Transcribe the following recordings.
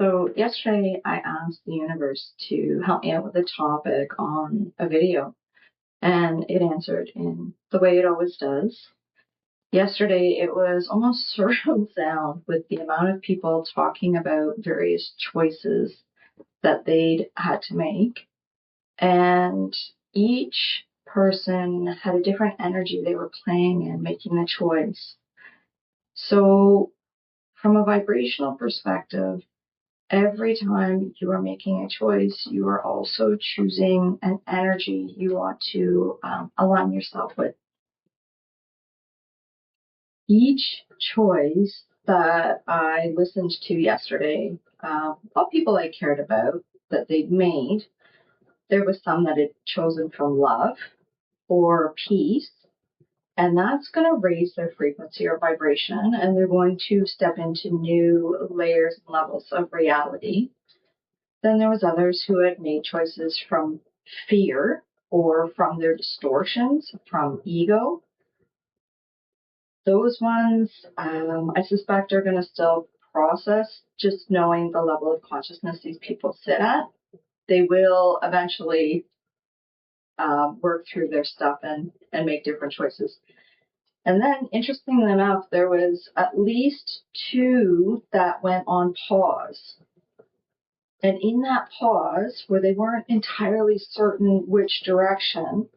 So yesterday I asked the universe to help me out with a topic on a video, and it answered in the way it always does. Yesterday it was almost surround sound with the amount of people talking about various choices that they'd had to make, and each person had a different energy they were playing in making the choice. So from a vibrational perspective, every time you are making a choice, you are also choosing an energy you want to align yourself with. Each choice that I listened to yesterday, all people I cared about that they'd made, there was some that had chosen from love or peace, and that's going to raise their frequency or vibration, and they're going to step into new layers and levels of reality. Then there was others who had made choices from fear or from their distortions, from ego. Those ones, I suspect, are going to still process just knowing the level of consciousness these people sit at. They will eventually work through their stuff and make different choices. And then, interestingly enough, there was at least two that went on pause. And in that pause, where they weren't entirely certain which direction,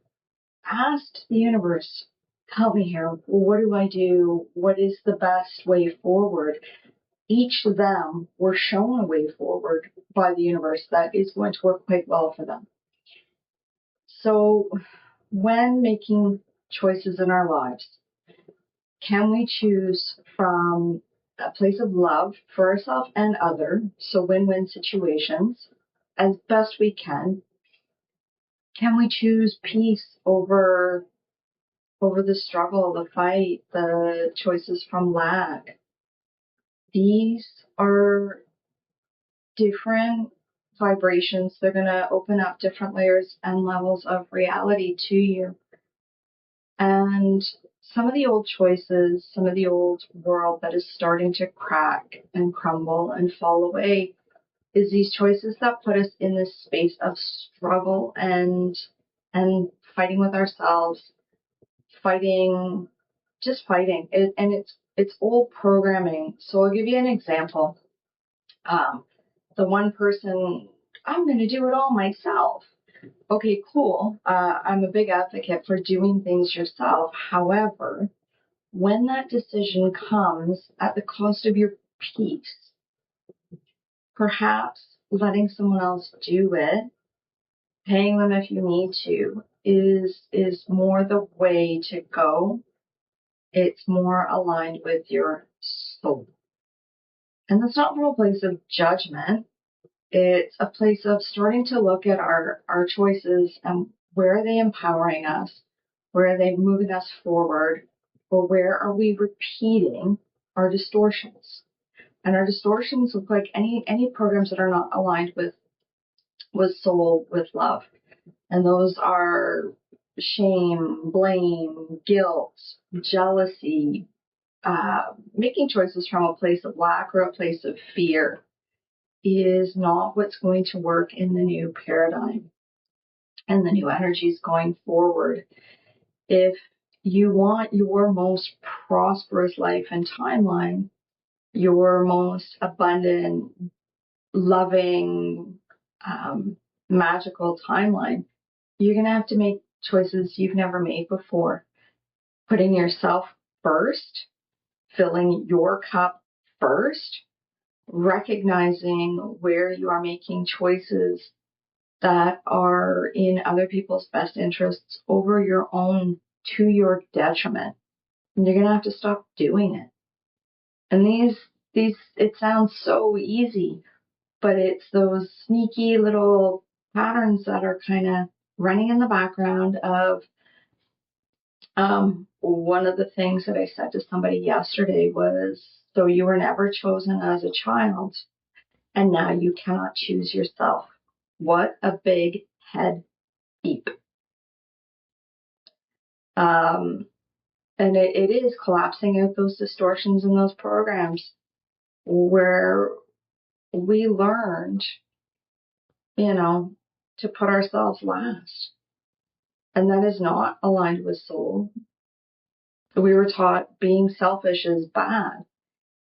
asked the universe, help me here. What do I do? What is the best way forward? Each of them were shown a way forward by the universe that is going to work quite well for them. So when making choices in our lives, can we choose from a place of love for ourselves and other, so win-win situations, as best we can? Can we choose peace over the struggle, the fight, the choices from lack? These are different vibrations. They're going to open up different layers and levels of reality to you. And some of the old choices, some of the old world that is starting to crack and crumble and fall away is these choices that put us in this space of struggle and fighting with ourselves, fighting, and it's old programming. So I'll give you an example. The one person, I'm going to do it all myself. Okay, cool. I'm a big advocate for doing things yourself. However, when that decision comes at the cost of your peace, perhaps letting someone else do it, paying them if you need to, is more the way to go. It's more aligned with your soul. And that's not from a place of judgment. It's a place of starting to look at our choices and where are they empowering us? Where are they moving us forward? Or where are we repeating our distortions? And our distortions look like any programs that are not aligned with soul, with love. And those are shame, blame, guilt, jealousy, making choices from a place of lack or a place of fear is not what's going to work in the new paradigm and the new energies going forward. If you want your most prosperous life and timeline, your most abundant, loving, magical timeline, you're going to have to make choices you've never made before. Putting yourself first, filling your cup first, recognizing where you are making choices that are in other people's best interests over your own to your detriment. And you're going to have to stop doing it. And these, it sounds so easy, but it's those sneaky little patterns that are kind of running in the background of, one of the things that I said to somebody yesterday was, so you were never chosen as a child, and now you cannot choose yourself. What a big head beep. And it is collapsing out those distortions in those programs where we learned, to put ourselves last. And that is not aligned with soul. We were taught being selfish is bad.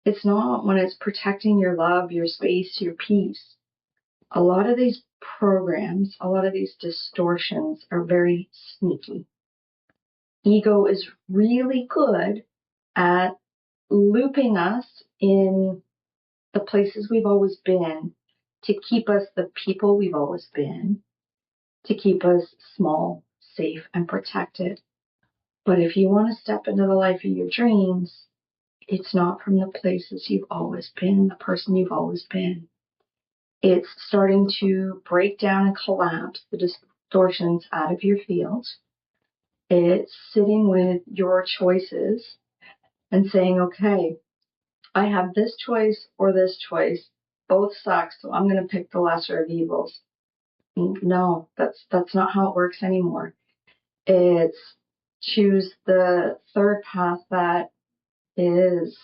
It's not when it's protecting your love, your space, your peace. A lot of these programs, a lot of these distortions are very sneaky. Ego is really good at looping us in the places we've always been to keep us the people we've always been, to keep us small, safe, and protected. But if you want to step into the life of your dreams, it's not from the places you've always been, the person you've always been. It's starting to break down and collapse the distortions out of your field. It's sitting with your choices and saying, okay, I have this choice or this choice. Both suck, so I'm going to pick the lesser of evils. No, that's not how it works anymore. It's choose the third path that is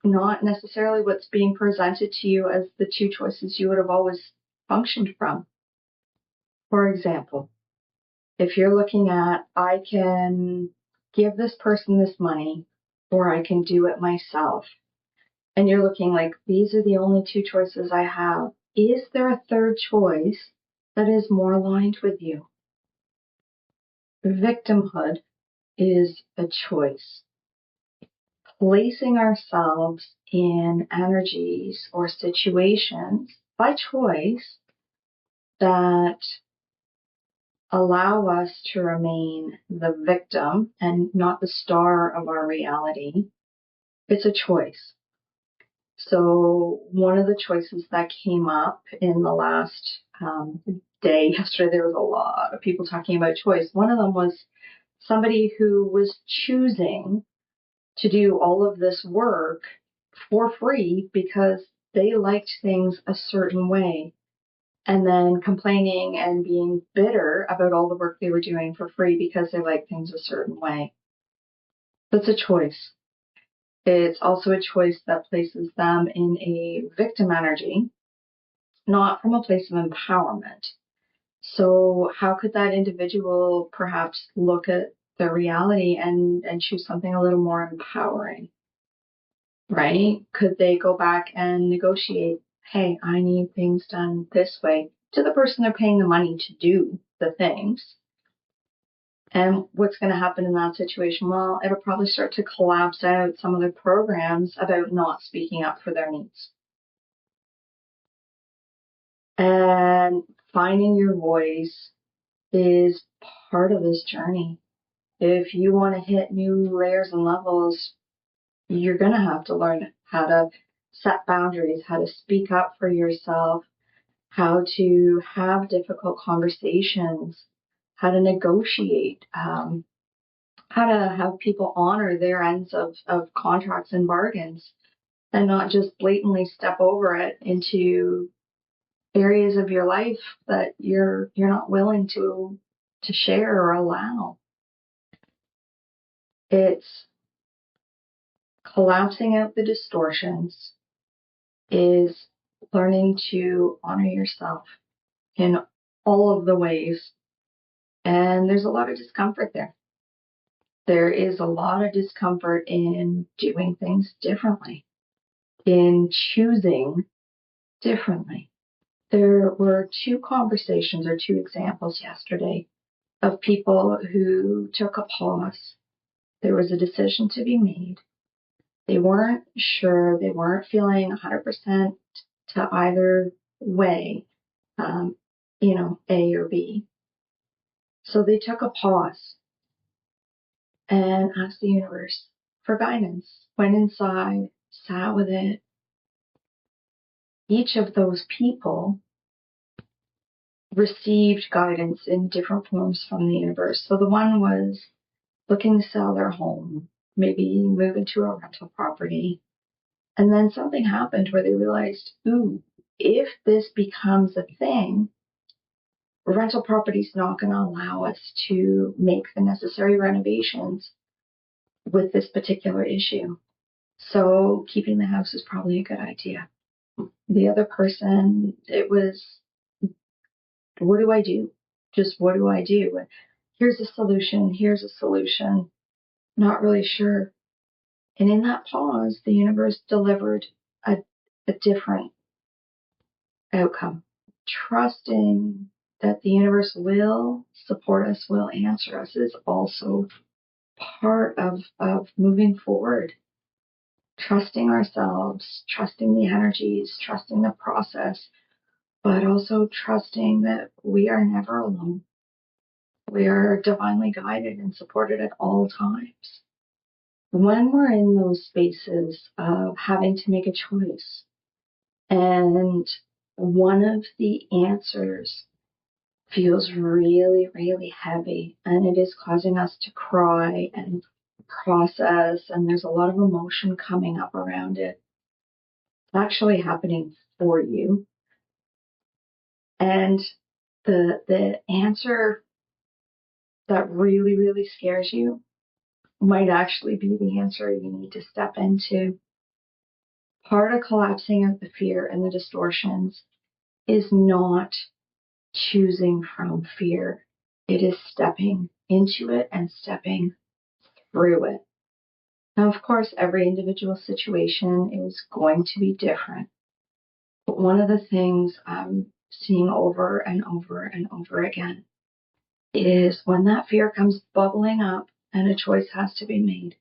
not necessarily what's being presented to you as the two choices you would have always functioned from. For example, if you're looking at, I can give this person this money or I can do it myself, and you're looking like, these are the only two choices I have. Is there a third choice that is more aligned with you? Victimhood is a choice. Placing ourselves in energies or situations by choice that allow us to remain the victim and not the star of our reality, it's a choice. So one of the choices that came up in the last day, yesterday, there was a lot of people talking about choice. One of them was somebody who was choosing to do all of this work for free because they liked things a certain way, and then complaining and being bitter about all the work they were doing for free because they liked things a certain way. That's a choice. It's also a choice that places them in a victim energy, not from a place of empowerment. So how could that individual perhaps look at their reality and choose something a little more empowering, right? Could they go back and negotiate, hey, I need things done this way, to the person they're paying the money to do the things? And what's going to happen in that situation? Well, it'll probably start to collapse out some of the programs about not speaking up for their needs. And finding your voice is part of this journey. If you want to hit new layers and levels, you're going to have to learn how to set boundaries, how to speak up for yourself, how to have difficult conversations, how to negotiate, how to have people honor their ends of contracts and bargains, and not just blatantly step over it into areas of your life that you're not willing to share or allow. It's collapsing out the distortions, is learning to honor yourself in all of the ways. And there's a lot of discomfort there. There is a lot of discomfort in doing things differently, in choosing differently. There were two conversations or two examples yesterday of people who took a pause. There was a decision to be made. They weren't sure. They weren't feeling 100% to either way, A or B. So they took a pause and asked the universe for guidance. Went inside, sat with it. Each of those people received guidance in different forms from the universe. So the one was looking to sell their home, maybe move into a rental property. And then something happened where they realized, ooh, if this becomes a thing, rental property is not going to allow us to make the necessary renovations with this particular issue. So keeping the house is probably a good idea. The other person, it was, what do I do? Just what do I do? Here's a solution. Here's a solution. Not really sure. And in that pause, the universe delivered a different outcome. Trusting that the universe will support us, will answer us, is also part of moving forward. Trusting ourselves, trusting the energies, trusting the process, but also trusting that we are never alone. We are divinely guided and supported at all times. When we're in those spaces of having to make a choice, and one of the answers feels really, really heavy, and it is causing us to cry and process, and there's a lot of emotion coming up around it. It's actually happening for you. And the answer that really, really scares you might actually be the answer you need to step into. Part of collapsing of the fear and the distortions is not choosing from fear. It is stepping into it and stepping through it. Now, of course, every individual situation is going to be different. But one of the things I'm seeing over and over and over again is when that fear comes bubbling up and a choice has to be made.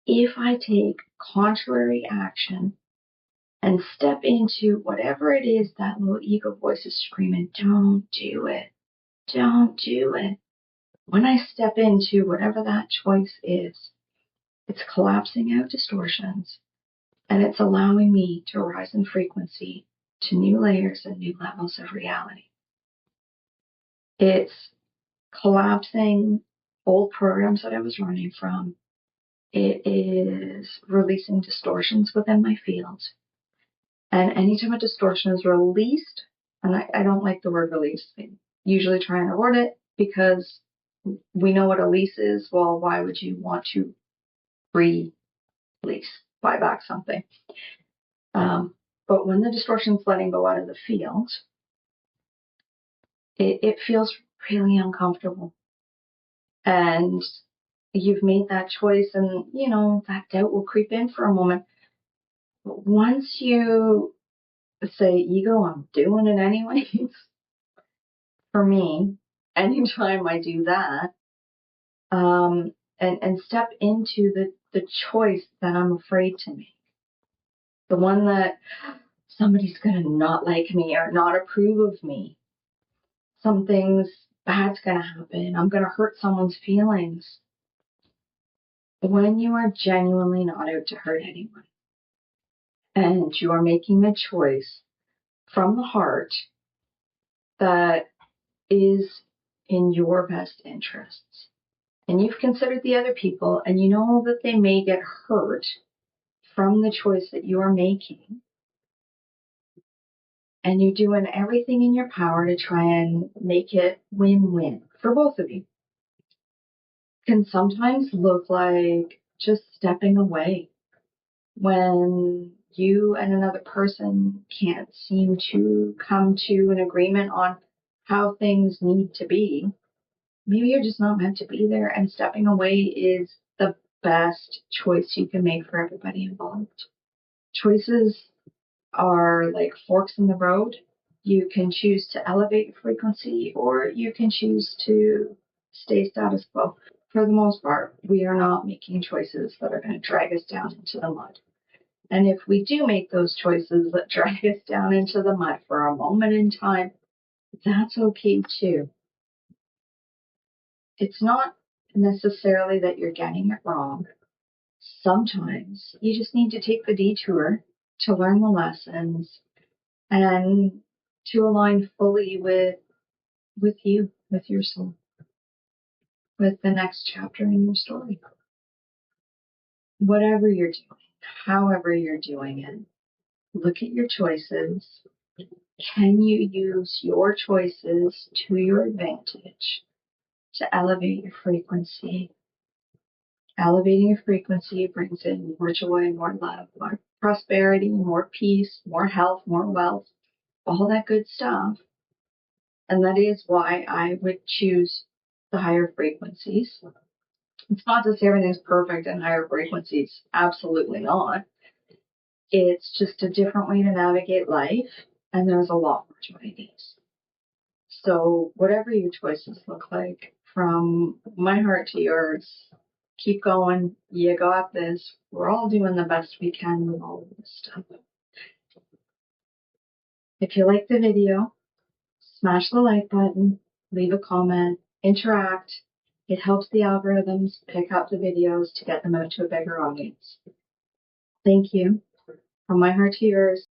If I take contrary action and step into whatever it is that little ego voice is screaming, don't do it, don't do it. When I step into whatever that choice is, it's collapsing out distortions, and it's allowing me to rise in frequency to new layers and new levels of reality. It's collapsing old programs that I was running from. It is releasing distortions within my field. And anytime a distortion is released, and I don't like the word release, I usually try and avoid it because we know what a lease is. Well, why would you want to release, buy back something? But when the distortion's letting go out of the field, it feels really uncomfortable. And you've made that choice, and, that doubt will creep in for a moment. But once you say, ego, I'm doing it anyways, for me, anytime I do that, and step into the choice that I'm afraid to make, the one that somebody's going to not like me or not approve of me, something's bad's going to happen, I'm going to hurt someone's feelings. When you are genuinely not out to hurt anyone, and you are making a choice from the heart that is in your best interests, and you've considered the other people, and you know that they may get hurt from the choice that you are making, and you're doing everything in your power to try and make it win-win for both of you, can sometimes look like just stepping away when you and another person can't seem to come to an agreement on how things need to be. Maybe you're just not meant to be there, and stepping away is the best choice you can make for everybody involved. Choices are like forks in the road. You can choose to elevate your frequency, or you can choose to stay status quo. For the most part, we are not making choices that are going to drag us down into the mud. And if we do make those choices that drag us down into the mud for a moment in time, that's okay too. It's not necessarily that you're getting it wrong. Sometimes you just need to take the detour to learn the lessons and to align fully with you, with your soul, with the next chapter in your story. Whatever you're doing, however you're doing it, look at your choices. Can you use your choices to your advantage to elevate your frequency Elevating your frequency brings in more joy, more love, more prosperity, more peace, more health, more wealth, all that good stuff. And that is why I would choose the higher frequencies. It's not to say everything's perfect in higher frequencies. Absolutely not. It's just a different way to navigate life, and there's a lot more joy in these. So whatever your choices look like, from my heart to yours, keep going. You got this. We're all doing the best we can with all of this stuff. If you like the video, smash the like button, leave a comment, interact. It helps the algorithms pick up the videos to get them out to a bigger audience. Thank you. From my heart to yours.